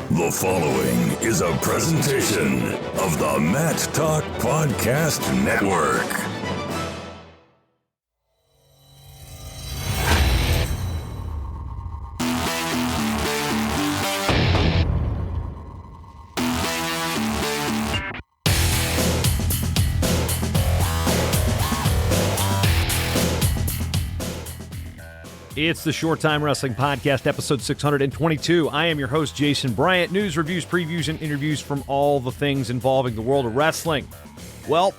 The following is a presentation of the Matt Talk Podcast Network. It's the Short Time Wrestling Podcast, episode 622. I am your host, Jason Bryant. News, reviews, previews, and interviews from all the things involving the world of wrestling. Well,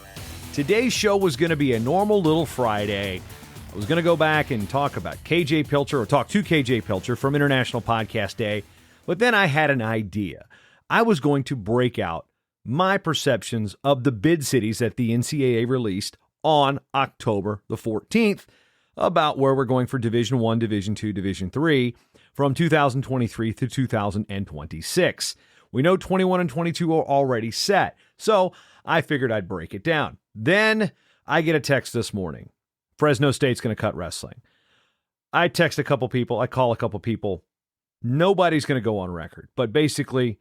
today's show was going to be a normal little Friday. I was going to go back and talk about KJ Pilcher, or talk to KJ Pilcher from International Podcast Day, but then I had an idea. I was going to break out my perceptions of the bid cities that the NCAA released on October the 14th, about where we're going for Division I, Division II, Division III from 2023 to 2026. We know 21 and 22 are already set, so I figured I'd break it down. Then I get a text this morning. Fresno State's going to cut wrestling. I text a couple people. I call a couple people. Nobody's going to go on record, but basically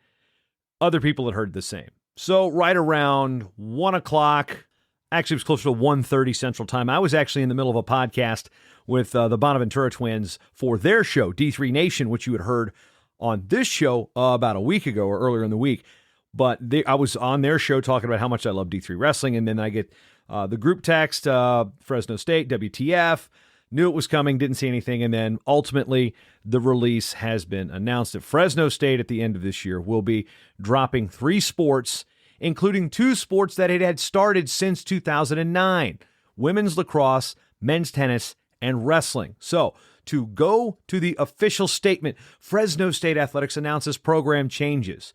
other people had heard the same. So right around 1 o'clock, actually, it was closer to 1:30 Central Time. I was actually in the middle of a podcast with the Bonaventura twins for their show, D3 Nation, which you had heard on this show about a week ago or earlier in the week. But I was on their show talking about how much I love D3 Wrestling, and then I get the group text, Fresno State, WTF, knew it was coming, didn't see anything, and then ultimately the release has been announced that Fresno State at the end of this year will be dropping 3 sports, including 2 sports that it had started since 2009, women's lacrosse, men's tennis, and wrestling. So, to go to the official statement, Fresno State Athletics announces program changes.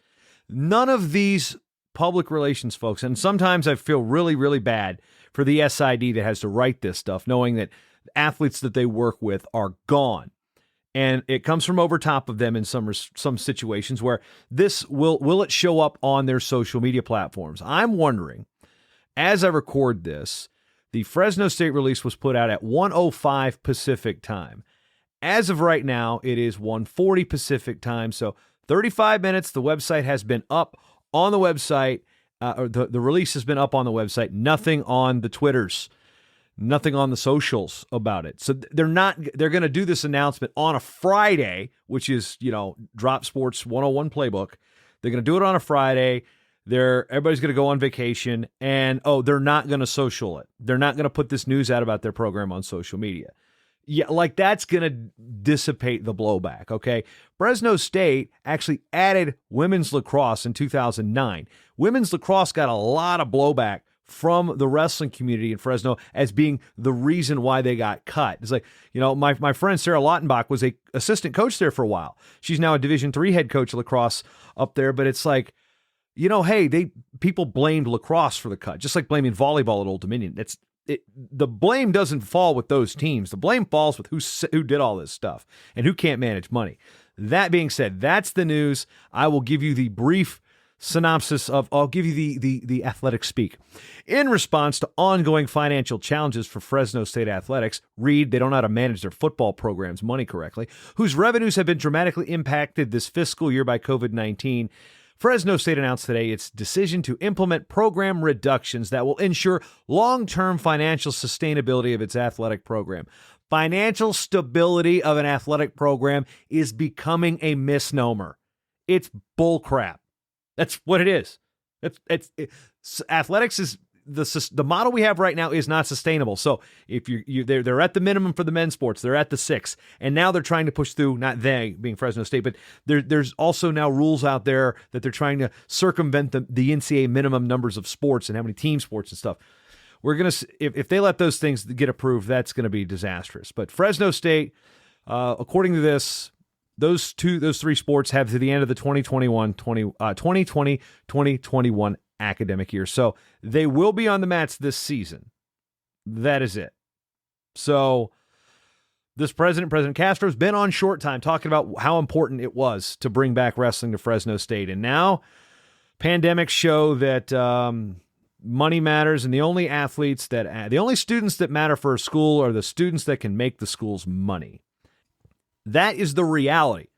None of these public relations folks, and sometimes I feel really, really bad for the SID that has to write this stuff, knowing that athletes that they work with are gone. And it comes from over top of them in some situations where this will it show up on their social media platforms. I'm wondering, as I record this, the Fresno State release was put out at 1:05 Pacific time. As of right now, it is 1:40 Pacific time. So 35 minutes. The website has been up on the website, or the release has been up on the website. Nothing on the Twitters. Nothing on the socials about it. So they're going to do this announcement on a Friday, which is, Drop Sports 101 playbook. They're going to do it on a Friday. Everybody's going to go on vacation, and they're not going to social it. They're not going to put this news out about their program on social media. Yeah, like that's going to dissipate the blowback, okay? Fresno State actually added women's lacrosse in 2009. Women's lacrosse got a lot of blowback from the wrestling community in Fresno as being the reason why they got cut. It's like, my friend Sarah Lautenbach was a assistant coach there for a while. She's now a Division III head coach of lacrosse up there, but it's like, hey, people blamed lacrosse for the cut, just like blaming volleyball at Old Dominion. The blame doesn't fall with those teams. The blame falls with who did all this stuff and who can't manage money. That being said, that's the news. I will give you the brief synopsis I'll give you the athletic speak. In response to ongoing financial challenges for Fresno State Athletics, read they don't know how to manage their football program's money correctly, whose revenues have been dramatically impacted this fiscal year by COVID-19, Fresno State announced today its decision to implement program reductions that will ensure long-term financial sustainability of its athletic program. Financial stability of an athletic program is becoming a misnomer. It's bullcrap. That's what it is. Athletics is the model we have right now is not sustainable. So if they're at the minimum for the men's sports, they're at the 6, and now they're trying to push through. Not they being Fresno State, but there's also now rules out there that they're trying to circumvent the NCAA minimum numbers of sports and how many team sports and stuff. We're gonna if they let those things get approved, that's going to be disastrous. But Fresno State, according to this, those 3 sports have to the end of the 2020-2021 academic year. So they will be on the mats this season. That is it. So this President Castro, has been on Short Time talking about how important it was to bring back wrestling to Fresno State. And now pandemics show that money matters, and the only students that matter for a school are the students that can make the school's money. That is the reality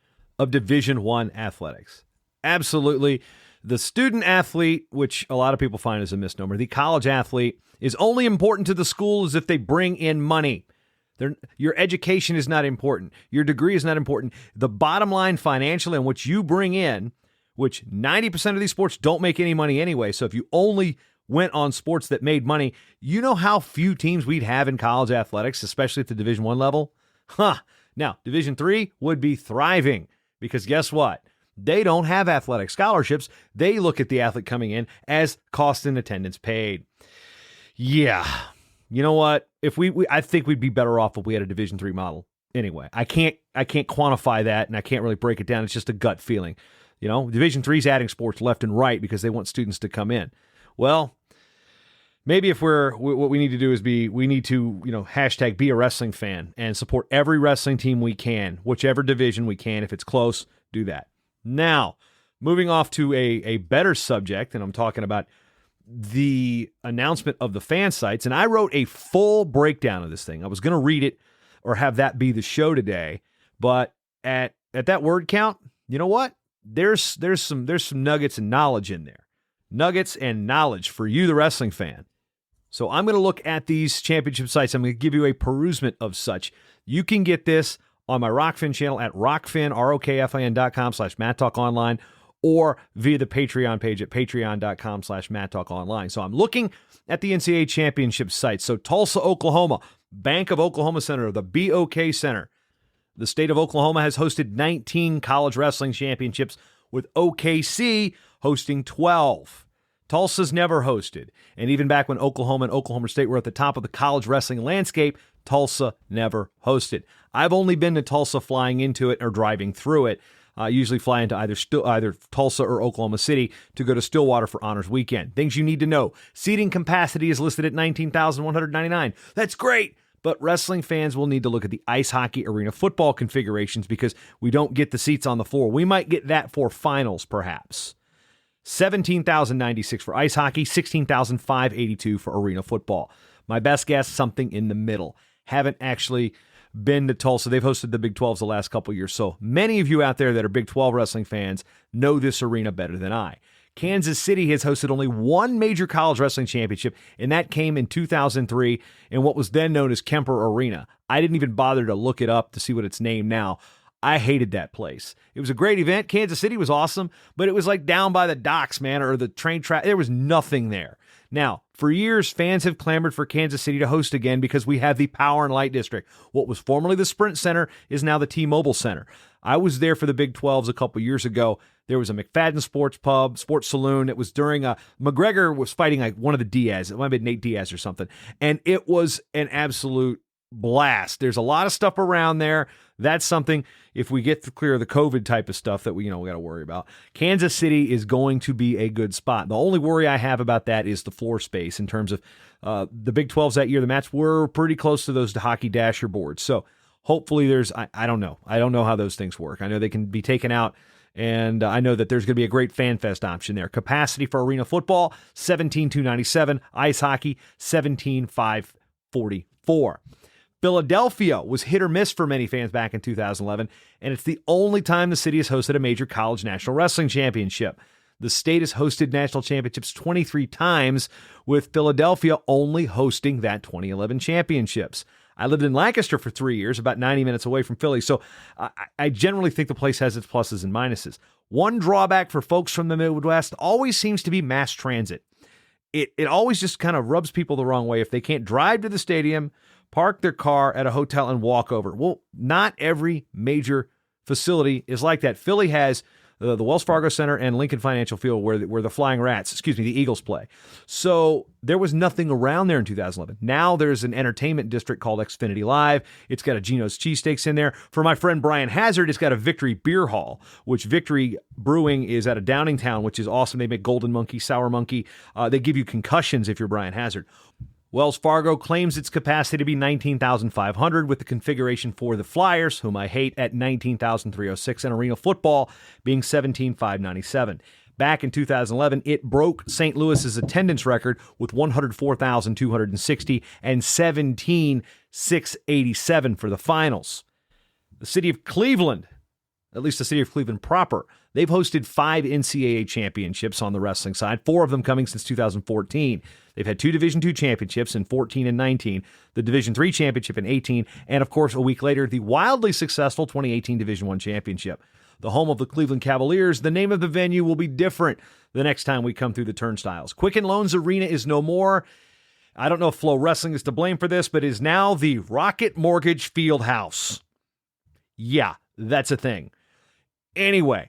of Division I athletics. Absolutely. The student athlete, which a lot of people find is a misnomer, the college athlete is only important to the school as if they bring in money. Your education is not important. Your degree is not important. The bottom line financially and what you bring in, which 90% of these sports don't make any money anyway. So if you only went on sports that made money, you know how few teams we'd have in college athletics, especially at the Division I level? Now, Division III would be thriving because guess what? They don't have athletic scholarships. They look at the athlete coming in as cost and attendance paid. Yeah. You know what? I think we'd be better off if we had a Division III model. Anyway, I can't quantify that, and I can't really break it down. It's just a gut feeling. You know, Division III is adding sports left and right because they want students to come in. Well, maybe if what we need to do is we need to, hashtag be a wrestling fan and support every wrestling team we can, whichever division we can. If it's close, do that. Now, moving off to a better subject, and I'm talking about the announcement of the fan sites, and I wrote a full breakdown of this thing. I was going to read it or have that be the show today, but at that word count, you know what? There's some nuggets and knowledge in there. Nuggets and knowledge for you, the wrestling fan. So I'm going to look at these championship sites. I'm going to give you a perusement of such. You can get this on my Rockfin channel at rockfin, rokfin.com/MattTalkOnline, or via the Patreon page at patreon.com/MattTalkOnline. So I'm looking at the NCAA championship sites. So Tulsa, Oklahoma, Bank of Oklahoma Center, the BOK Center. The state of Oklahoma has hosted 19 college wrestling championships, with OKC hosting 12. Tulsa's never hosted. And even back when Oklahoma and Oklahoma State were at the top of the college wrestling landscape, Tulsa never hosted. I've only been to Tulsa flying into it or driving through it. I usually fly into either Tulsa or Oklahoma City to go to Stillwater for Honors Weekend. Things you need to know. Seating capacity is listed at 19,199. That's great. But wrestling fans will need to look at the ice hockey arena football configurations because we don't get the seats on the floor. We might get that for finals, perhaps. 17,096 for ice hockey, 16,582 for arena football. My best guess, something in the middle. Haven't actually been to Tulsa. They've hosted the Big 12s the last couple years. So many of you out there that are Big 12 wrestling fans know this arena better than I. Kansas City has hosted only one major college wrestling championship, and that came in 2003 in what was then known as Kemper Arena. I didn't even bother to look it up to see what it's named now. I hated that place. It was a great event. Kansas City was awesome, but it was like down by the docks, man, or the train track. There was nothing there. Now, for years, fans have clamored for Kansas City to host again because we have the Power and Light District. What was formerly the Sprint Center is now the T-Mobile Center. I was there for the Big 12s a couple years ago. There was a McFadden sports saloon. It was during McGregor was fighting like one of the Diaz. It might have been Nate Diaz or something. And it was an absolute blast. There's a lot of stuff around there. That's something, if we get to clear the COVID type of stuff that we got to worry about. Kansas City is going to be a good spot. The only worry I have about that is the floor space in terms of the Big 12s that year. The mats were pretty close to those hockey dasher boards. So hopefully there's, I don't know. I don't know how those things work. I know they can be taken out. And I know that there's going to be a great fan fest option there. Capacity for arena football, 17,297. Ice hockey, 17,544. Philadelphia was hit or miss for many fans back in 2011, and it's the only time the city has hosted a major college national wrestling championship. The state has hosted national championships 23 times, with Philadelphia only hosting that 2011 championships. I lived in Lancaster for 3 years, about 90 minutes away from Philly, so I generally think the place has its pluses and minuses. One drawback for folks from the Midwest always seems to be mass transit. It always just kind of rubs people the wrong way if they can't drive to the stadium, park their car at a hotel, and walk over. Well, not every major facility is like that. Philly has the Wells Fargo Center and Lincoln Financial Field where the the Eagles play. So there was nothing around there in 2011. Now there's an entertainment district called Xfinity Live. It's got a Geno's Cheesesteaks in there. For my friend Brian Hazard, it's got a Victory Beer Hall, which Victory Brewing is out of Downingtown, which is awesome. They make Golden Monkey, Sour Monkey. They give you concussions if you're Brian Hazard. Wells Fargo claims its capacity to be 19,500 with the configuration for the Flyers, whom I hate, at 19,306, and arena football being 17,597. Back in 2011, it broke St. Louis's attendance record with 104,260 and 17,687 for the finals. The city of Cleveland at least the city of Cleveland proper. They've hosted 5 NCAA championships on the wrestling side, 4 of them coming since 2014. They've had 2 Division II championships in 14 and 19, the Division III championship in 18, and of course, a week later, the wildly successful 2018 Division I championship. The home of the Cleveland Cavaliers, the name of the venue will be different the next time we come through the turnstiles. Quicken Loans Arena is no more. I don't know if Flow Wrestling is to blame for this, but is now the Rocket Mortgage Fieldhouse. Yeah, that's a thing. Anyway,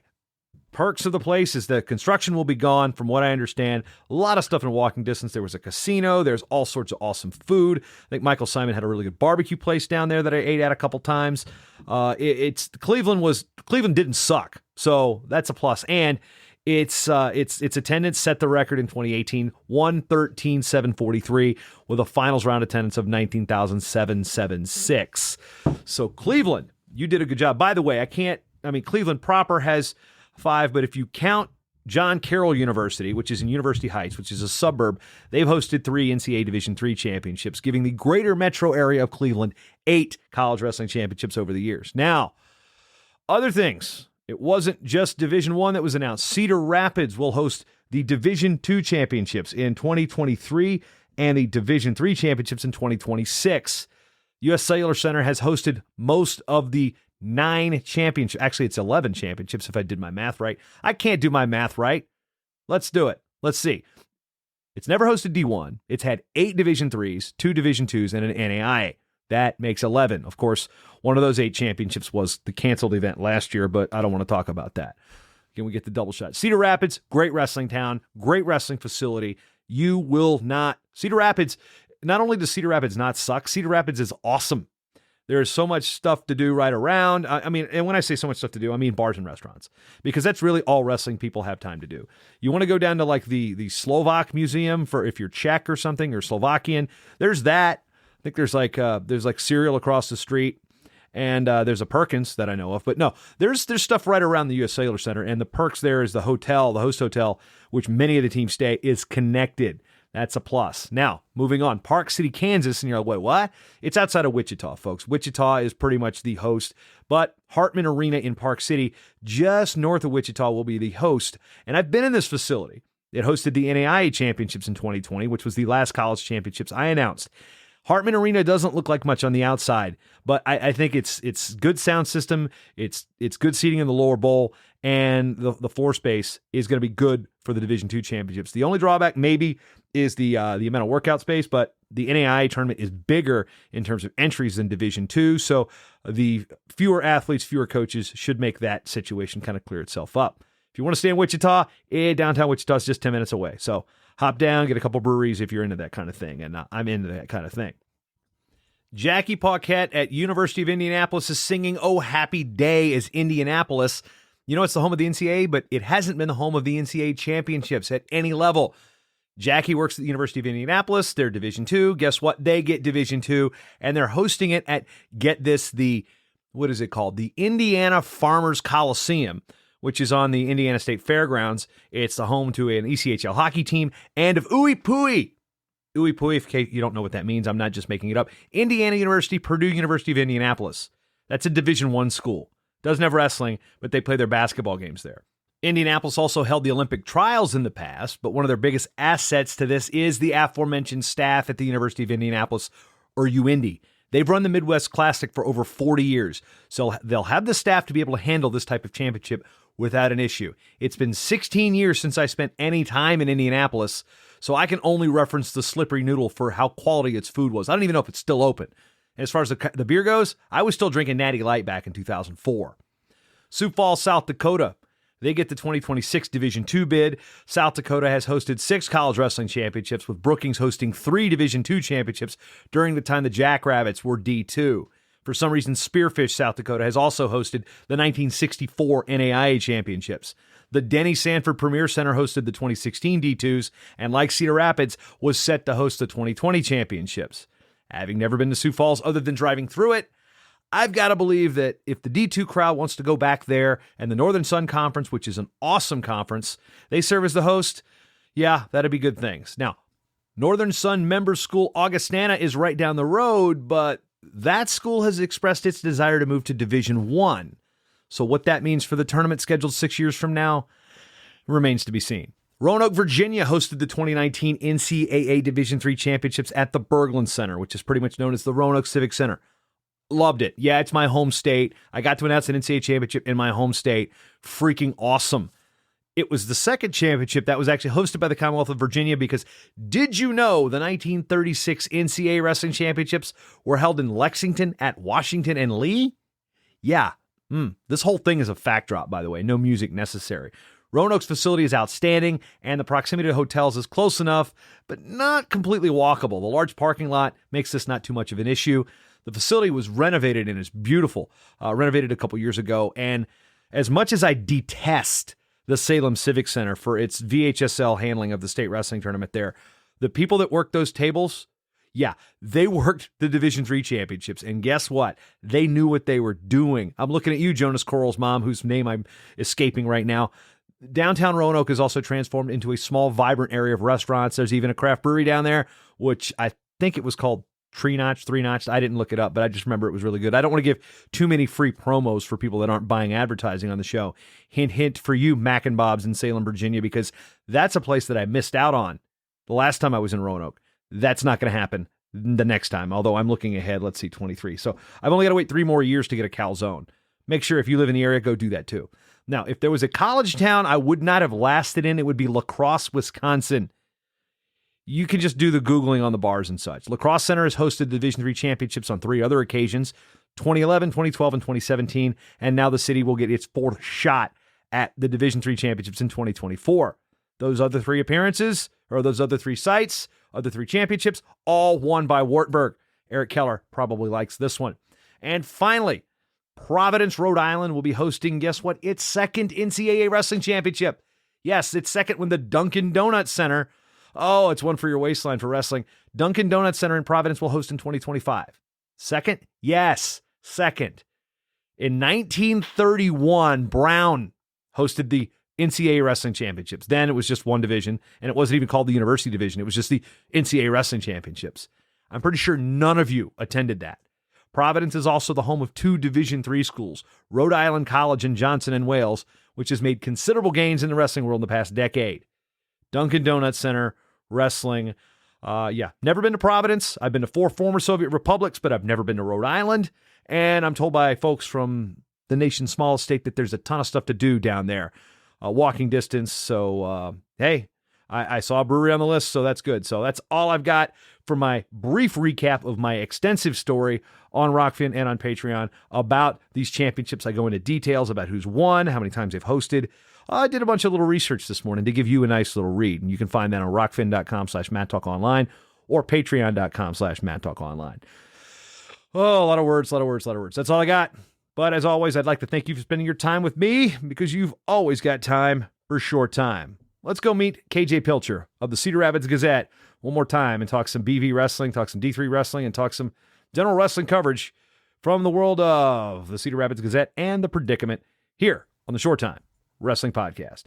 perks of the place is the construction will be gone, from what I understand. A lot of stuff in walking distance. There was a casino. There's all sorts of awesome food. I think Michael Simon had a really good barbecue place down there that I ate at a couple times. Cleveland didn't suck, so that's a plus. And its attendance set the record in 2018, 113,743, with a finals round attendance of 19,776. So Cleveland, you did a good job. By the way, Cleveland proper has 5, but if you count John Carroll University, which is in University Heights, which is a suburb, they've hosted 3 NCAA Division III championships, giving the greater metro area of Cleveland 8 college wrestling championships over the years. Now, other things. It wasn't just Division I that was announced. Cedar Rapids will host the Division II championships in 2023 and the Division III championships in 2026. U.S. Cellular Center has hosted most of the 9 championships. Actually, it's 11 championships if I did my math right. I can't do my math right. Let's do it. Let's see. It's never hosted D1. It's had 8 Division IIIs, 2 Division IIs, and an NAIA. That makes 11. Of course, one of those 8 championships was the canceled event last year, but I don't want to talk about that. Can we get the double shot? Cedar Rapids, great wrestling town, great wrestling facility. Cedar Rapids, not only does Cedar Rapids not suck, Cedar Rapids is awesome. There is so much stuff to do right around. And when I say so much stuff to do, I mean bars and restaurants, because that's really all wrestling people have time to do. You want to go down to like the Slovak Museum for if you're Czech or something, or Slovakian. There's that. I think there's like cereal across the street, and there's a Perkins that I know of. But no, there's stuff right around the U.S. Cellular Center, and the perks there is the hotel, the host hotel, which many of the teams stay, is connected. That's a plus. Now, moving on, Park City, Kansas, and you're like, wait, what? It's outside of Wichita, folks. Wichita is pretty much the host, but Hartman Arena in Park City, just north of Wichita, will be the host. And I've been in this facility. It hosted the NAIA championships in 2020, which was the last college championships I announced. Hartman Arena doesn't look like much on the outside, but I think it's good sound system, it's good seating in the lower bowl, and the floor space is going to be good for the Division II championships. The only drawback maybe is the amount of workout space, but the NAIA tournament is bigger in terms of entries than Division II, so the fewer athletes, fewer coaches should make that situation kind of clear itself up. If you want to stay in Wichita, downtown Wichita is just 10 minutes away, so hop down, get a couple breweries if you're into that kind of thing, and I'm into that kind of thing. Jackie Paquette at University of Indianapolis is singing "Oh Happy Day" as Indianapolis. You know, it's the home of the NCAA, but it hasn't been the home of the NCAA championships at any level. Jackie works at the University of Indianapolis. They're Division II. Guess what? They get Division II, and they're hosting it at, get this, what is it called? The Indiana Farmers Coliseum, which is on the Indiana State Fairgrounds. It's the home to an ECHL hockey team and of Ooey Pooey. Ooey Pooey, if you don't know what that means, I'm not just making it up. Indiana University, Purdue University of Indianapolis. That's a Division I school. Doesn't have wrestling, but they play their basketball games there. Indianapolis also held the Olympic trials in the past, but one of their biggest assets to this is the aforementioned staff at the University of Indianapolis, or UIndy. They've run the Midwest Classic for over 40 years, so they'll have the staff to be able to handle this type of championship without an issue. It's been 16 years since I spent any time in Indianapolis, so I can only reference the Slippery Noodle for how quality its food was. I don't even know if it's still open. And as far as the beer goes, I was still drinking Natty Light back in 2004. Sioux Falls, South Dakota. They get the 2026 Division II bid. South Dakota has hosted 6 college wrestling championships, with Brookings hosting 3 Division II championships during the time the Jackrabbits were D2. For some reason, Spearfish, South Dakota, has also hosted the 1964 NAIA championships. The Denny Sanford Premier Center hosted the 2016 D2s, and like Cedar Rapids, was set to host the 2020 championships. Having never been to Sioux Falls other than driving through it, I've got to believe that if the D2 crowd wants to go back there, and the Northern Sun Conference, which is an awesome conference, they serve as the host, yeah, that'd be good things. Now, Northern Sun member school Augustana is right down the road, but that school has expressed its desire to move to Division I. So what that means for the tournament scheduled 6 years from now remains to be seen. Roanoke, Virginia hosted the 2019 NCAA Division III Championships at the Berglund Center, which is pretty much known as the Roanoke Civic Center. Loved it. Yeah, it's my home state. I got to announce an NCAA championship in my home state. Freaking awesome. It was the second championship that was actually hosted by the Commonwealth of Virginia because did you know the 1936 NCAA Wrestling Championships were held in Lexington at Washington and Lee? Yeah. This whole thing is a fact drop, by the way. No music necessary. Roanoke's facility is outstanding, and the proximity to hotels is close enough, but not completely walkable. The large parking lot makes this not too much of an issue. The facility was renovated and is beautiful, renovated a couple years ago, and as much as I detest the Salem Civic Center for its VHSL handling of the state wrestling tournament there, the people that worked those tables, yeah, they worked the Division III championships, and guess what? They knew what they were doing. I'm looking at you, Jonas Coral's mom, whose name I'm escaping right now. Downtown Roanoke is also transformed into a small, vibrant area of restaurants. There's even a craft brewery down there, which I think it was called Three Notch. I didn't look it up, but I just remember it was really good. I don't want to give too many free promos for people that aren't buying advertising on the show. Hint, hint for you, Mac and Bob's in Salem, Virginia, because that's a place that I missed out on the last time I was in Roanoke. That's not going to happen the next time, although I'm looking ahead. Let's see, 23. So I've only got to wait 3 more years to get a calzone. Make sure if you live in the area, go do that too. Now, if there was a college town I would not have lasted in, it would be La Crosse, Wisconsin. You can just do the Googling on the bars and such. La Crosse Center has hosted the Division III championships on 3 other occasions, 2011, 2012, and 2017, and now the city will get its 4th shot at the Division III championships in 2024. Those other 3 appearances, or those other 3 sites, other 3 championships, all won by Wartburg. Eric Keller probably likes this one. And finally, Providence, Rhode Island will be hosting, guess what? Its 2nd NCAA Wrestling Championship. Yes, its 2nd when the Dunkin' Donuts Center. Oh, it's one for your waistline for wrestling. Dunkin' Donuts Center in Providence will host in 2025. 2nd? Yes, 2nd. In 1931, Brown hosted the NCAA Wrestling Championships. Then it was just one division, and it wasn't even called the University Division. It was just the NCAA Wrestling Championships. I'm pretty sure none of you attended that. Providence is also the home of 2 Division III schools, Rhode Island College and Johnson and Wales, which has made considerable gains in the wrestling world in the past decade. Dunkin' Donuts Center, wrestling. Never been to Providence. I've been to 4 former Soviet republics, but I've never been to Rhode Island. And I'm told by folks from the nation's smallest state that there's a ton of stuff to do down there. Walking distance. So, hey, I saw a brewery on the list, so that's good. So that's all I've got for my brief recap of my extensive story on Rockfin and on Patreon about these championships. I go into details about who's won, how many times they've hosted. I did a bunch of little research this morning to give you a nice little read, and you can find that on rockfin.com/MattTalkOnline or patreon.com/MattTalkOnline. Oh, a lot of words. That's all I got. But as always, I'd like to thank you for spending your time with me because you've always got time for short time. Let's go meet KJ Pilcher of the Cedar Rapids Gazette one more time and talk some BV wrestling, talk some D3 wrestling, and talk some general wrestling coverage from the world of the Cedar Rapids Gazette and the Predicament here on the Short Time Wrestling Podcast.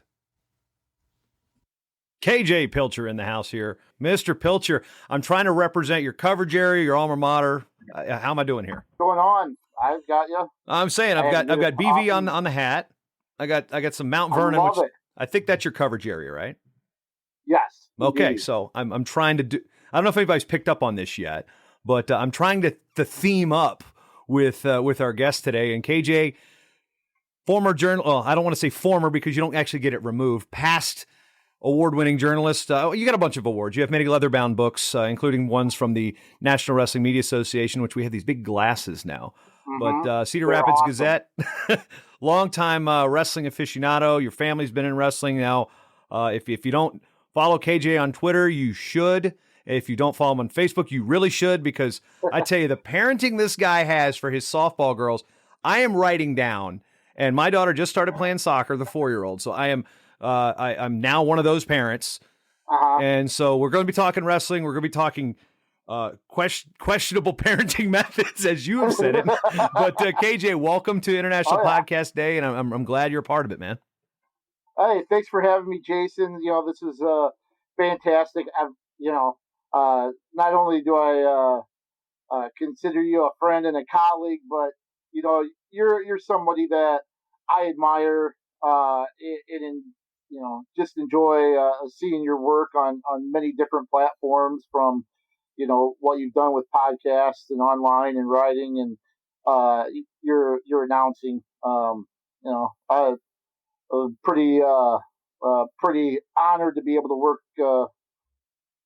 KJ Pilcher in the house here. Mr. Pilcher, I'm trying to represent your coverage area, your alma mater. How am I doing here? What's going on? I've got you. I'm saying I've got BV on the hat. I got some Mount Vernon, which I think that's your coverage area, right? Yes. Okay, indeed. so I'm trying to do. I don't know if anybody's picked up on this yet, but I'm trying to theme up with our guest today. And KJ, former well, I don't want to say former because you don't actually get it removed. Past award-winning journalist. You got a bunch of awards. You have many leather-bound books, including ones from the National Wrestling Media Association, which we have these big glasses now. Mm-hmm. But Cedar Rapids awesome. Gazette, longtime wrestling aficionado. Your family's been in wrestling now. If you don't follow KJ on Twitter, you should. If you don't follow him on Facebook, you really should, because I tell you, the parenting this guy has for his softball girls, I am writing down. And my daughter just started playing soccer, the 4-year-old. So I'm now one of those parents. Uh-huh. And so we're going to be talking wrestling. We're going to be talking questionable parenting methods, as you have said it. But KJ, welcome to International Podcast Day, and I'm glad you're a part of it, man. Hey, thanks for having me, Jason. This is fantastic. Not only do I consider you a friend and a colleague, but you're somebody that I admire and just enjoy seeing your work on many different platforms, from what you've done with podcasts and online and writing, and your announcing. I was pretty honored to be able to work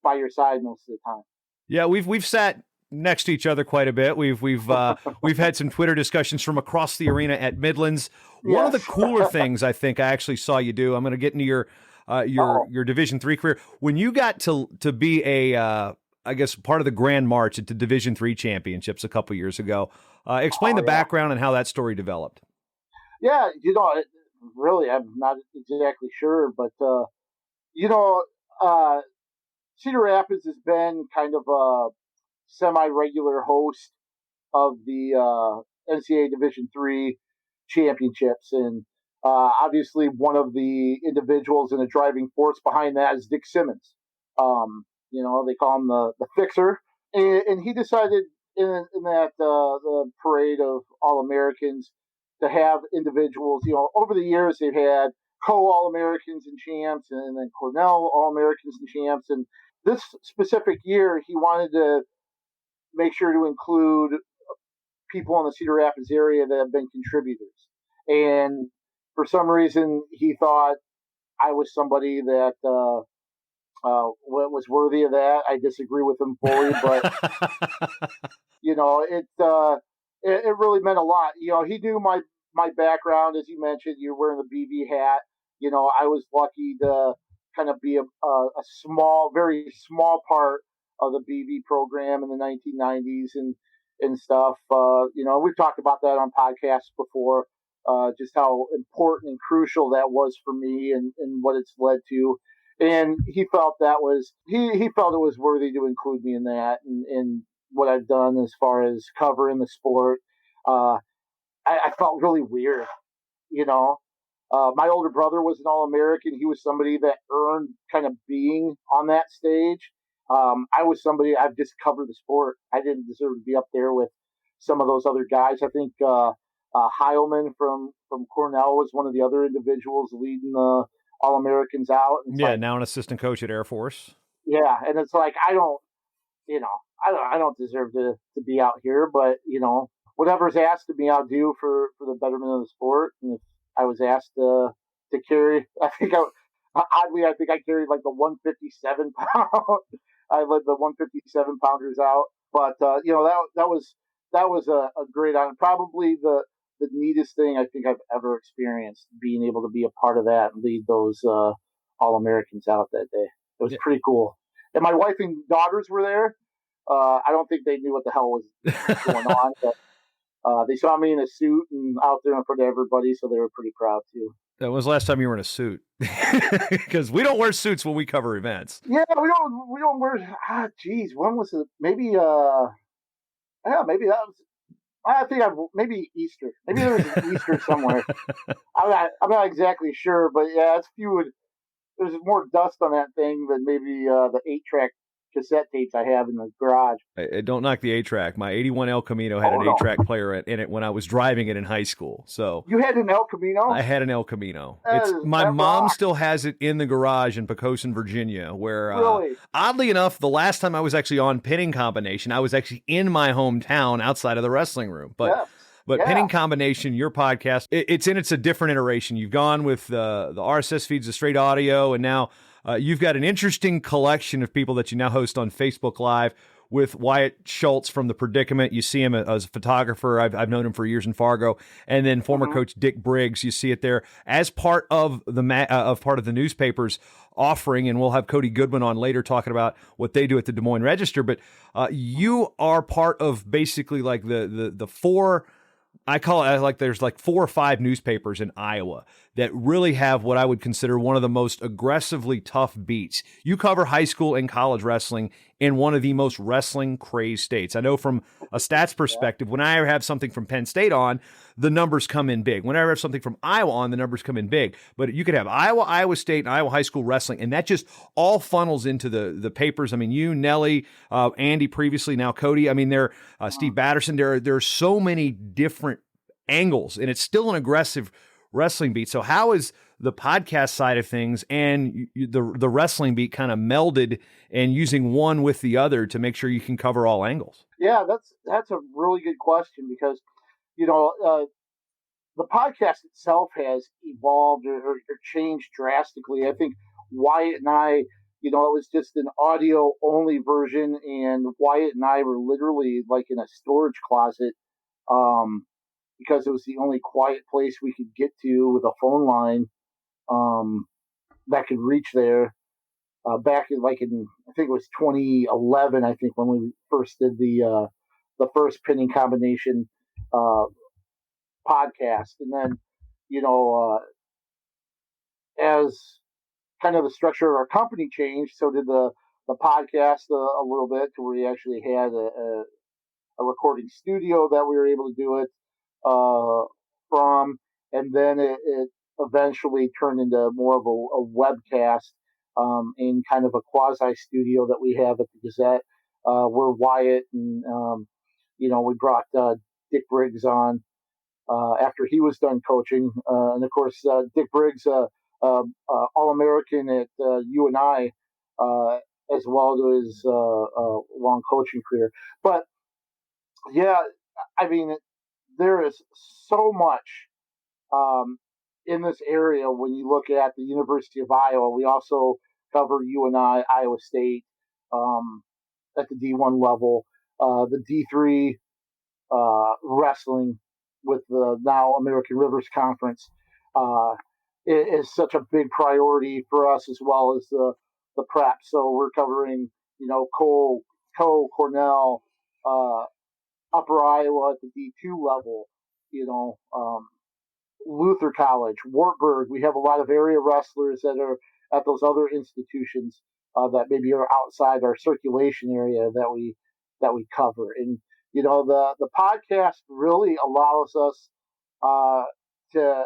by your side most of the time. Yeah, we've sat next to each other quite a bit. We've had some Twitter discussions from across the arena at Midlands. One of the cooler things I think I actually saw you do, I'm going to get into your Division III career. When you got to be I guess part of the Grand March at the Division III championships a couple years ago, explain the background and how that story developed. Yeah, really, I'm not exactly sure, but Cedar Rapids has been kind of a semi-regular host of the NCAA Division III championships, and obviously one of the individuals and the driving force behind that is Dick Simmons. They call him the fixer, and he decided in that the parade of All-Americans to have individuals. Over the years they've had co-All-Americans and champs, and then Cornell All-Americans and champs, and this specific year he wanted to make sure to include people in the Cedar Rapids area that have been contributors. And for some reason, he thought I was somebody that was worthy of that. I disagree with him fully, but it really meant a lot. He knew my background, as you mentioned. You're wearing the BV hat. I was lucky to kind of be a small, very small part of the BV program in the 1990s and stuff. We've talked about that on podcasts before, just how important and crucial that was for me and what it's led to. And he felt he felt it was worthy to include me in that and what I've done as far as covering the sport. I felt really weird, My older brother was an All-American. He was somebody that earned kind of being on that stage. I was somebody, I've just covered the sport. I didn't deserve to be up there with some of those other guys. I think Heilman from Cornell was one of the other individuals leading the All-Americans out. Now an assistant coach at Air Force. Yeah, and it's like I don't deserve to be out here, but whatever's asked of me, I'll do for the betterment of the sport. And if I was asked to carry, I think I carried like the 157 pound. I led the 157 pounders out, but that was a great honor. Probably the neatest thing I think I've ever experienced, being able to be a part of that and lead those All-Americans out that day. It was pretty cool. And my wife and daughters were there. I don't think they knew what the hell was going on, but they saw me in a suit and out there in front of everybody, so they were pretty proud too. That was the last time you were in a suit, because we don't wear suits when we cover events. Yeah, we don't wear. When was it? Maybe maybe that was. I think maybe Easter. Maybe there was an Easter somewhere. I'm not exactly sure, but yeah, it's few. There's more dust on that thing than maybe the 8-track cassette tapes I have in the garage. I don't knock the 8-track. My 81 El Camino had an 8-track player in it when I was driving it in high school. So you had an El Camino? I had an El Camino. My mom still has it in the garage in Pocosin, Virginia, where really? Oddly enough, the last time I was actually on Pinning Combination, I was actually in my hometown outside of the wrestling room. But Pinning Combination, your podcast, it's a different iteration. You've gone with the RSS feeds, the straight audio, and now you've got an interesting collection of people that you now host on Facebook Live with Wyatt Schultz from The Predicament. You see him as a photographer. I've known him for years in Fargo. And then former coach Dick Briggs. You see it there as part of the newspaper's offering. And we'll have Cody Goodwin on later talking about what they do at the Des Moines Register. But you are part of basically like the four. I call it like there's like 4 or 5 newspapers in Iowa that really have what I would consider one of the most aggressively tough beats. You cover high school and college wrestling in one of the most wrestling crazed states. I know from a stats perspective, when I have something from Penn State on, the numbers come in big. When I have something from Iowa on, the numbers come in big. But you could have Iowa, Iowa State, and Iowa high school wrestling, and that just all funnels into the papers. I mean, you, Nelly, Andy previously, now Cody. I mean, Steve Batterson. There are so many different angles, and it's still an aggressive wrestling beat. So how is the podcast side of things and the wrestling beat kind of melded and using one with the other to make sure you can cover all angles? Yeah, that's a really good question because, the podcast itself has evolved or changed drastically. I think Wyatt and I, it was just an audio only version, and Wyatt and I were literally like in a storage closet because it was the only quiet place we could get to with a phone line that could reach there. Back in I think it was 2011, I think, when we first did the first pinning combination podcast, and then as kind of the structure of our company changed, so did the podcast a little bit, to where we actually had a recording studio that we were able to do it from, and then it eventually turned into more of a webcast in kind of a quasi studio that we have at the Gazette, where Wyatt and we brought Dick Briggs on after he was done coaching, and of course Dick Briggs, All-American at UNI, as well to his long coaching career. But yeah, I mean, there is so much in this area when you look at the University of Iowa. We also cover UNI, Iowa State at the D1 level, the D3 wrestling with the now American Rivers Conference is such a big priority for us, as well as the prep. So we're covering, Cole, Cornell, Upper Iowa at the D2 level, Luther College, Wartburg. We have a lot of area wrestlers that are at those other institutions that maybe are outside our circulation area that we cover. And the podcast really allows us to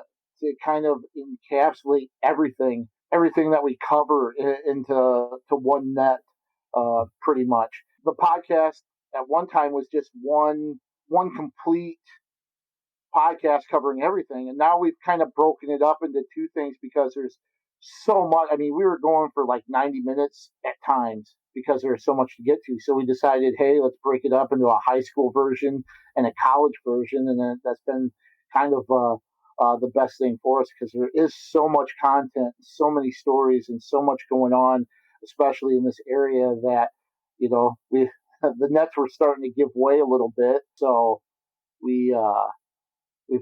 kind of encapsulate everything that we cover into one net, pretty much. The podcast at one time was just one complete podcast covering everything, and now we've kind of broken it up into two things because there's so much. I mean, we were going for like 90 minutes at times because there's so much to get to. So we decided, hey, let's break it up into a high school version and a college version, and then that's been kind of the best thing for us, because there is so much content, so many stories, and so much going on, especially in this area, that we the nets were starting to give way a little bit. So we've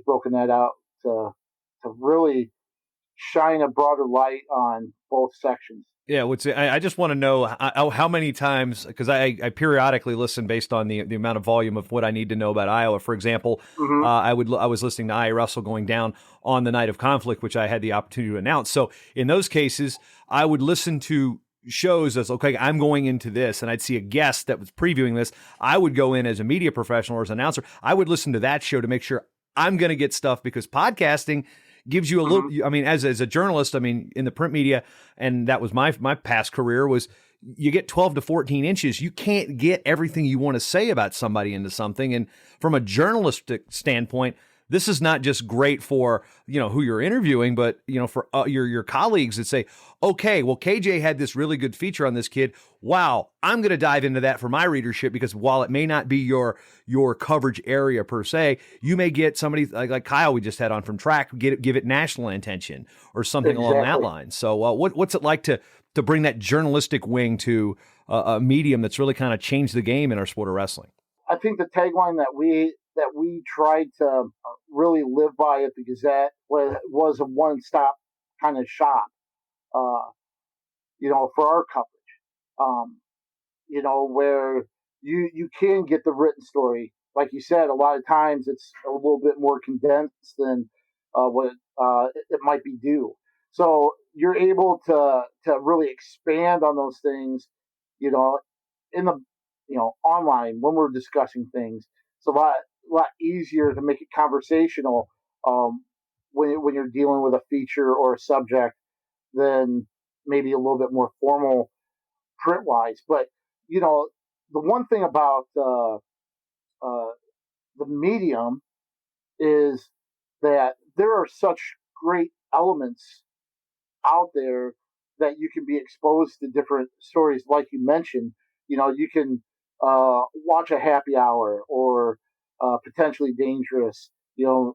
broken that out to really shine a broader light on both sections. Yeah, I just want to know how many times, because I periodically listen based on the amount of volume of what I need to know about Iowa. For example, I was listening to iWrestle going down on the night of conflict, which I had the opportunity to announce. So in those cases, I would listen to shows as, okay, I'm going into this, and I'd see a guest that was previewing this. I would go in as a media professional or as an announcer. I would listen to that show to make sure I'm going to get stuff, because podcasting gives you a little, I mean, as a journalist, I mean, in the print media, and that was my past career, was you get 12 to 14 inches. You can't get everything you want to say about somebody into something. And from a journalistic standpoint, this is not just great for, who you're interviewing, but, for your colleagues that say, okay, well, KJ had this really good feature on this kid. Wow, I'm going to dive into that for my readership, because while it may not be your coverage area per se, you may get somebody like Kyle we just had on from track, give it national attention or something along that line. So what's it like to bring that journalistic wing to a medium that's really kind of changed the game in our sport of wrestling? I think the tagline that we tried to really live by at the Gazette was a one-stop kind of shop, for our coverage, where you can get the written story. Like you said, a lot of times it's a little bit more condensed than what it might be due. So you're able to really expand on those things, in the, online when we're discussing things. It's a lot easier to make it conversational when you're dealing with a feature or a subject than maybe a little bit more formal print wise. But the one thing about the medium is that there are such great elements out there that you can be exposed to different stories, like you mentioned. You can watch a happy hour or potentially dangerous,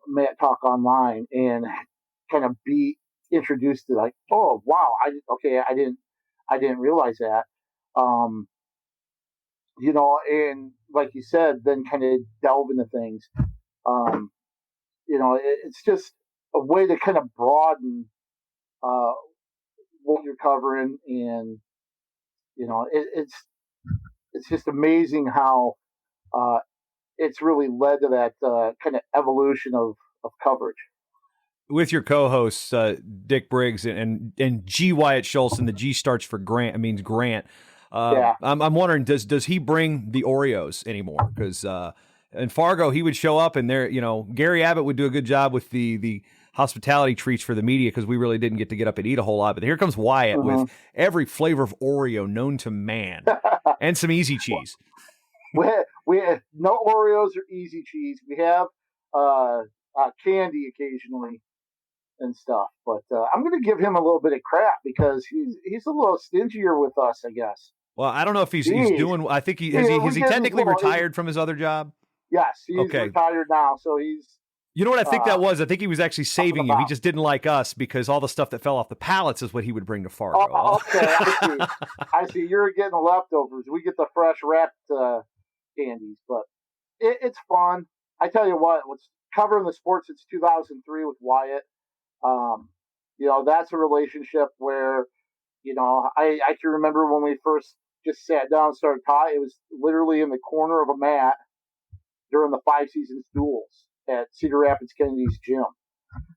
Matt Talk Online, and kind of be introduced to like, oh wow, I didn't realize that. Um, and like you said, then kind of delve into things. Um, it's just a way to kind of broaden uh, what you're covering, and it's just amazing how uh, it's really led to that kind of evolution of coverage. With your co-hosts, Dick Briggs and G. Wyatt Schultz, and the G starts for Grant. It means Grant. Yeah. I'm wondering, does he bring the Oreos anymore? Because in Fargo, he would show up, and there, Gary Abbott would do a good job with the hospitality treats for the media, because we really didn't get up and eat a whole lot. But here comes Wyatt with every flavor of Oreo known to man, and some Easy Cheese. We have no Oreos or Easy Cheese. We have candy occasionally and stuff, but I'm going to give him a little bit of crap because he's a little stingier with us, I guess. Well, I don't know if he's doing. I think has he technically retired from his other job? Yes, he's retired now, so he's. You know what I think that was? I think he was actually saving you. He just didn't like us because all the stuff that fell off the pallets is what he would bring to Fargo. Oh, okay, I see. I see. You're getting the leftovers. We get the fresh wrapped candies, but it's fun. I tell you what, what's covering the sports since 2003 with Wyatt. That's a relationship where, I can remember when we first just sat down and started talking. It was literally in the corner of a mat during the 5 seasons duels at Cedar Rapids Kennedy's gym.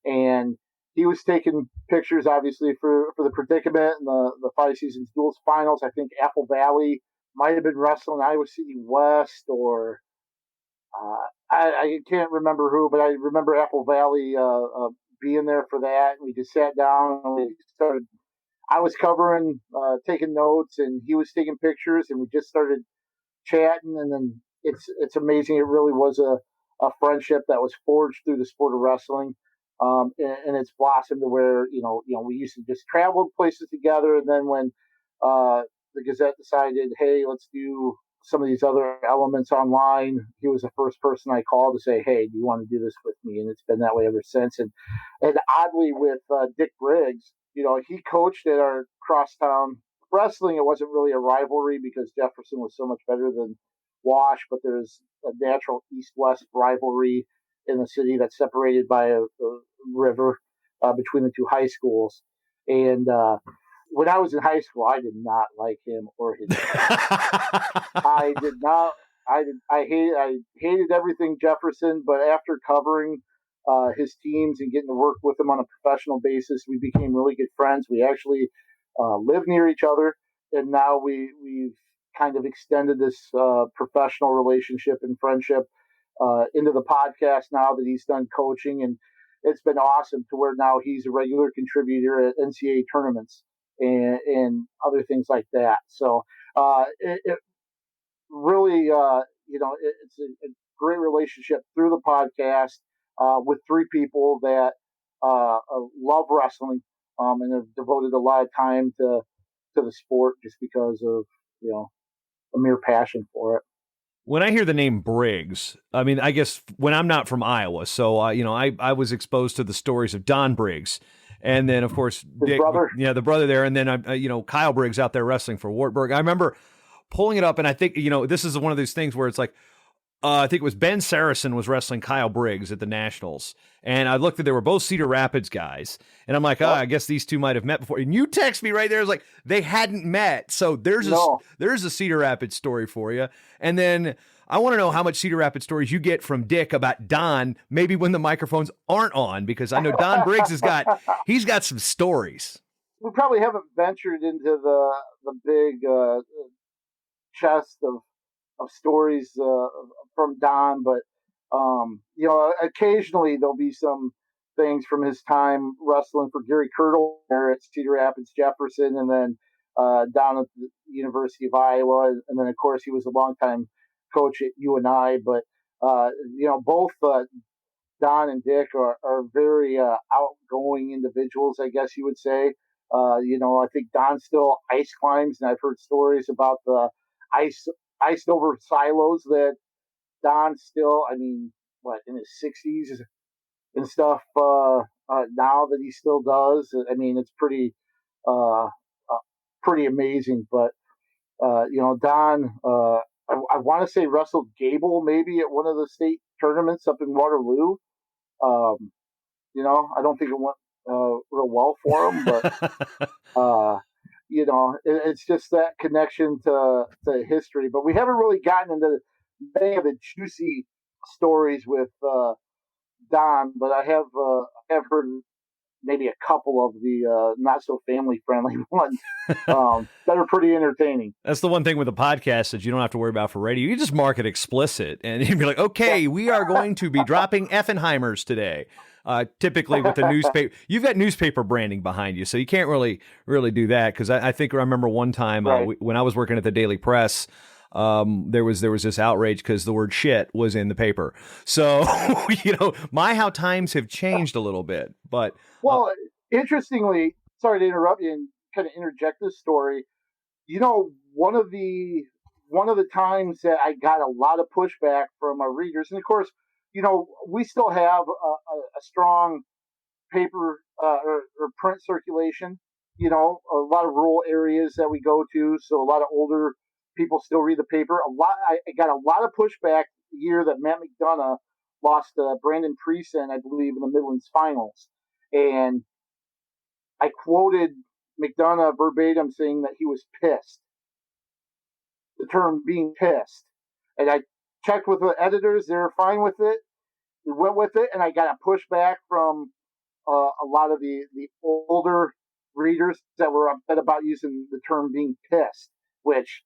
And he was taking pictures, obviously, for the predicament and the 5 seasons duels finals. I think Apple Valley might have been wrestling Iowa City West, or I can't remember who, but I remember Apple Valley being there for that. We just sat down and we started. I was covering, taking notes, and he was taking pictures, and we just started chatting. And then it's amazing. It really was a friendship that was forged through the sport of wrestling, and it's blossomed to where we used to just travel places together. And then when the Gazette decided, hey, let's do some of these other elements online, he was the first person I called to say, hey, do you want to do this with me? And it's been that way ever since. And oddly, with Dick Briggs, he coached at our crosstown wrestling. It wasn't really a rivalry because Jefferson was so much better than Wash, but there's a natural east-west rivalry in the city that's separated by a river between the two high schools. And when I was in high school, I did not like him or his. I did not. I hated everything Jefferson. But after covering his teams and getting to work with him on a professional basis, we became really good friends. We actually live near each other, and now we've kind of extended this professional relationship and friendship into the podcast now that he's done coaching, and it's been awesome to where now he's a regular contributor at NCAA tournaments and other things like that. So it really, it's a great relationship through the podcast with three people that love wrestling and have devoted a lot of time to the sport just because of a mere passion for it. When I hear the name Briggs, I mean, I guess when I'm not from Iowa, so I was exposed to the stories of Don Briggs. And then, of course, Dick, brother. Yeah, the brother there. And then, Kyle Briggs out there wrestling for Wartburg. I remember pulling it up, and I think, this is one of those things where it's like, I think it was Ben Saracen was wrestling Kyle Briggs at the Nationals. And I looked at, they were both Cedar Rapids guys. And I'm like, I guess these two might have met before. And you text me right there. It's like, they hadn't met. So there's a Cedar Rapids story for you. And then I want to know how much Cedar Rapids stories you get from Dick about Don, maybe when the microphones aren't on, because I know Don Briggs he's got some stories. We probably haven't ventured into the big chest of stories from Don, but occasionally there'll be some things from his time wrestling for Gary Kirtle there at Cedar Rapids Jefferson, and then down at the University of Iowa, and then of course he was a longtime coach at UNI. But both Don and Dick are very outgoing individuals, I guess you would say. I think Don still ice climbs, and I've heard stories about the ice iced over silos that Don still, I mean, what, in his 60s and stuff now that he still does. I mean, it's uh, pretty amazing. But Don, I want to say wrestled Gable maybe at one of the state tournaments up in Waterloo. Um, I don't think it went real well for him, but it's just that connection to history. But we haven't really gotten into many of the juicy stories with Don, but I have heard maybe a couple of the not so family friendly ones that are pretty entertaining. That's the one thing with a podcast that you don't have to worry about for radio. You just mark it explicit and you'd be like, okay, we are going to be dropping Effenheimers today. Typically with the newspaper, you've got newspaper branding behind you, so you can't really do that. Because I think I remember one time Right. when I was working at the Daily Press, there was this outrage because the word shit was in the paper. So how times have changed a little bit. But Well, interestingly, sorry to interrupt you and kind of interject this story. One of the times that I got a lot of pushback from our readers, and of course, we still have a strong paper or print circulation. A lot of rural areas that we go to, so a lot of older people still read the paper. I got a lot of pushback the year that Matt McDonough lost Brandon Preson, I believe, in the Midlands Finals, and I quoted McDonough verbatim saying that he was pissed. The term being pissed, and I checked with the editors; they were fine with it. We went with it, and I got a pushback from a lot of the older readers that were upset about using the term being pissed, which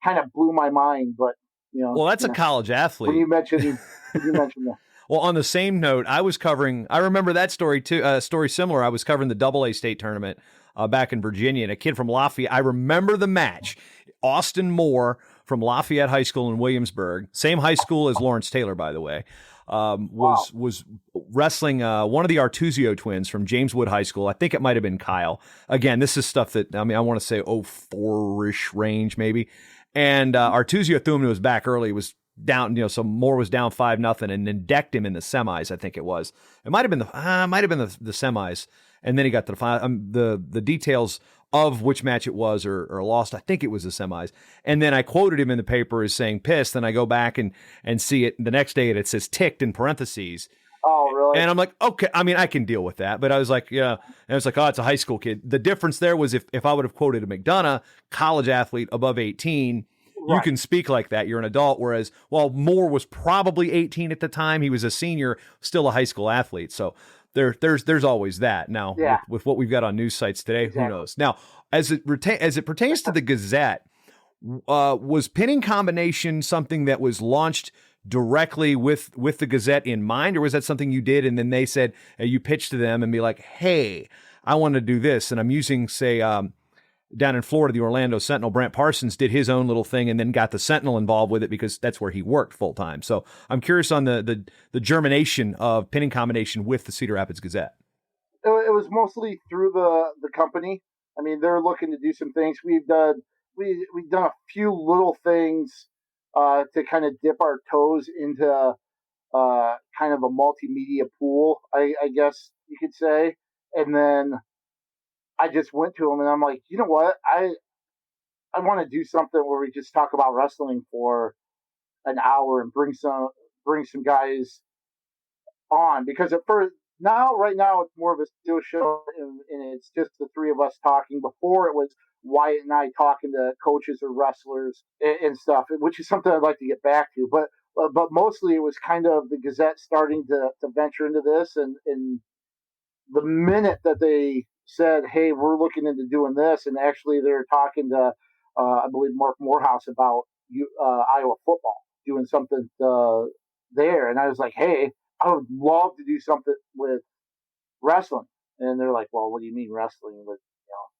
kind of blew my mind. But well, that's a college athlete. When you mentioned that. Well, on the same note, I remember that story too. Story similar. I was covering the AA state tournament back in Virginia, and a kid from Lafayette. I remember the match. Austin Moore from Lafayette High School in Williamsburg, same high school as Lawrence Taylor, by the way, was wrestling one of the Artuzio twins from James Wood High School. I think it might have been Kyle. Again, this is stuff that, I want to say 04-ish range maybe. And Artuzio threw him to his back early. He was down, so Moore was down 5-0 and then decked him in the semis. I think it was. It might have been the semis. And then he got to the final. The details of which match it was or lost, I think it was the semis. And then I quoted him in the paper as saying pissed. Then I go back and see it the next day and it says ticked in parentheses. Oh, really? And I'm like, okay, I can deal with that. But I was like, yeah. And I was like, oh, it's a high school kid. The difference there was if I would have quoted a McDonough, college athlete above 18, you can speak like that. You're an adult. Whereas, Moore was probably 18 at the time. He was a senior, still a high school athlete. So there's always that. Now, with what we've got on news sites today, Who knows? Now, as it pertains to the Gazette, was pinning combination something that was launched directly with the Gazette in mind, or was that something you did and then they said you pitched to them and be like, hey, I want to do this, and I'm using, say, down in Florida, the Orlando Sentinel, Brant Parsons did his own little thing and then got the Sentinel involved with it because that's where he worked full time. So I'm curious on the germination of pinning combination with the Cedar Rapids Gazette. It was mostly through the company. I mean, they're looking to do some things. We've done a few little things to kind of dip our toes into kind of a multimedia pool, I guess you could say. And then I just went to him and I'm like, you know what? I want to do something where we just talk about wrestling for an hour and bring some guys on, because right now it's more of a still show and it's just the three of us talking. Before it was Wyatt and I talking to coaches or wrestlers and stuff, which is something I'd like to get back to. But mostly it was kind of the Gazette starting to venture into this, and the minute that they said, hey, we're looking into doing this, and actually they're talking to, I believe, Mark Morehouse about Iowa football, doing something there. And I was like, hey, I would love to do something with wrestling. And they're like, well, what do you mean wrestling?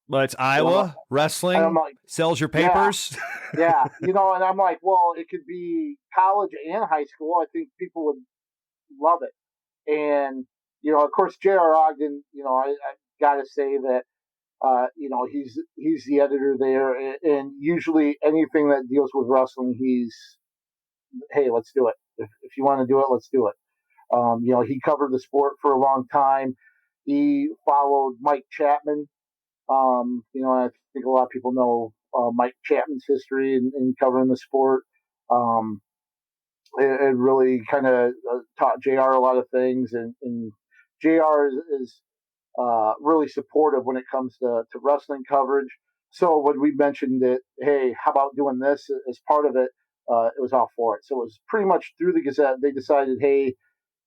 But it's Iowa wrestling, like, sells your papers. Yeah. And I'm like, well, it could be college and high school. I think people would love it. And, of course, J.R. Ogden, I got to say that, he's the editor there. And usually anything that deals with wrestling, hey, let's do it. If you want to do it, let's do it. He covered the sport for a long time. He followed Mike Chapman. I think a lot of people know Mike Chapman's history in covering the sport. It really kind of taught JR a lot of things, and JR is really supportive when it comes to wrestling coverage. So when we mentioned that, hey, how about doing this as part of it, it was all for it. So it was pretty much through the Gazette. They decided, hey,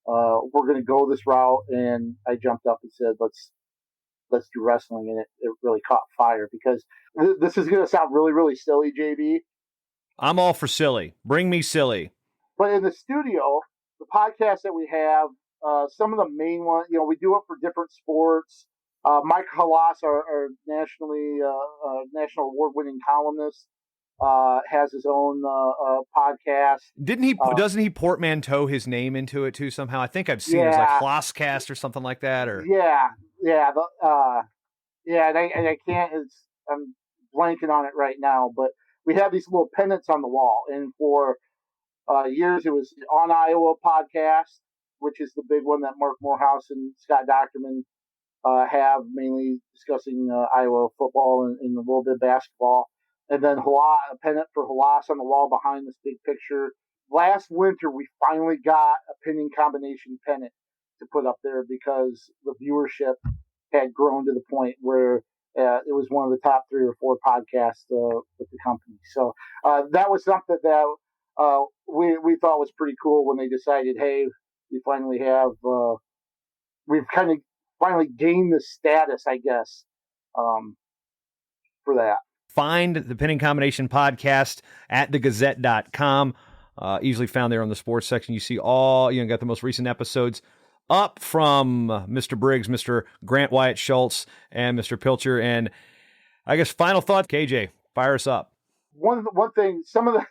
we're going to go this route, and I jumped up and said, let's do wrestling, and it really caught fire because this is going to sound really, really silly, JB. I'm all for silly. Bring me silly. But in the studio, the podcast that we have, some of the main ones, we do it for different sports. Mike Halas, our national award-winning columnist, has his own podcast. Doesn't he portmanteau his name into it too somehow? I think I've seen it as like Flosscast or something like that. Or and I can't. I'm blanking on it right now, but we have these little pennants on the wall, and for years it was On Iowa podcast, which is the big one that Mark Morehouse and Scott Docterman have, mainly discussing Iowa football and a little bit of basketball. And then a pennant for Halas on the wall behind this big picture. Last winter, we finally got a pinning combination pennant to put up there because the viewership had grown to the point where it was one of the top 3 or 4 podcasts with the company. So that was something that we thought was pretty cool when they decided, hey, we finally have, we've kind of finally gained the status, I guess, for that. Find the Pinning Combination podcast at thegazette.com. Easily found there on the sports section. You see got the most recent episodes up from Mr. Briggs, Mr. Grant Wyatt Schultz, and Mr. Pilcher. And I guess final thought, KJ, fire us up. One thing, some of the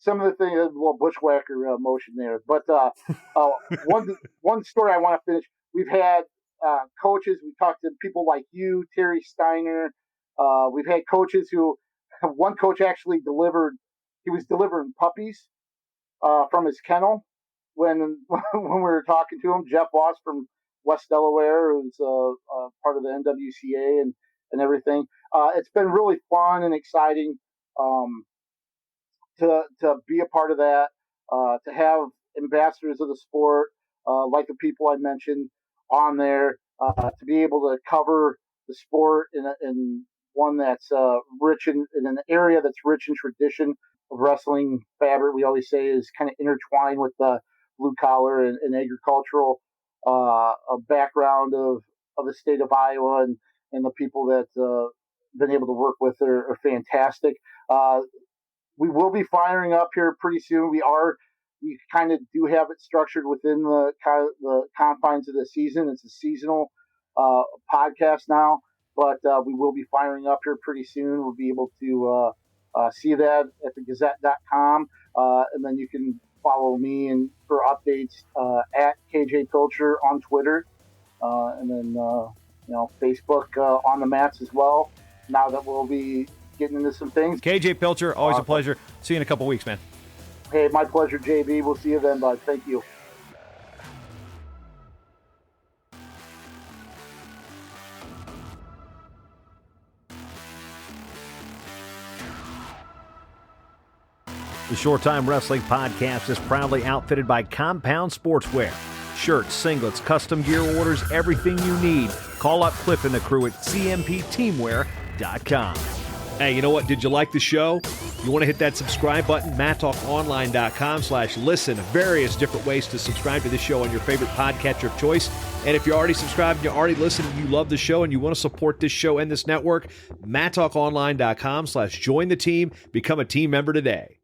things, a little bushwhacker motion there, but one story I want to finish. We've had coaches. We talked to people like you, Terry Steiner. We've had coaches one coach actually he was delivering puppies from his kennel when we were talking to him. Jeff Voss from West Delaware, who's part of the NWCA and everything. It's been really fun and exciting to be a part of that, to have ambassadors of the sport, like the people I mentioned on there, to be able to cover the sport in one that's rich in an area that's rich in tradition of wrestling fabric. We always say is kind of intertwined with the blue collar and agricultural background of the state of Iowa, and the people that been able to work with are fantastic. We will be firing up here pretty soon. We kind of do have it structured within the confines of the season. It's a seasonal podcast now, but we will be firing up here pretty soon. We'll be able to see that at thegazette.com, and then you can follow me and for updates at KJ Pilcher on Twitter, and then Facebook on the mats as well. Now that we'll be getting into some things. KJ Pilcher, always a pleasure. See you in a couple weeks, man. Hey, my pleasure, JB. We'll see you then, bud. Thank you. The Short-Time Wrestling Podcast is proudly outfitted by Compound Sportswear. Shirts, singlets, custom gear orders, everything you need. Call up Cliff and the crew at cmpteamwear.com. Hey, you know what? Did you like the show? You want to hit that subscribe button? MatTalkOnline.com/listen. Various different ways to subscribe to this show on your favorite podcatcher of choice. And if you're already subscribed, you're already listening, you love the show, and you want to support this show and this network, MatTalkOnline.com/join the team. Become a team member today.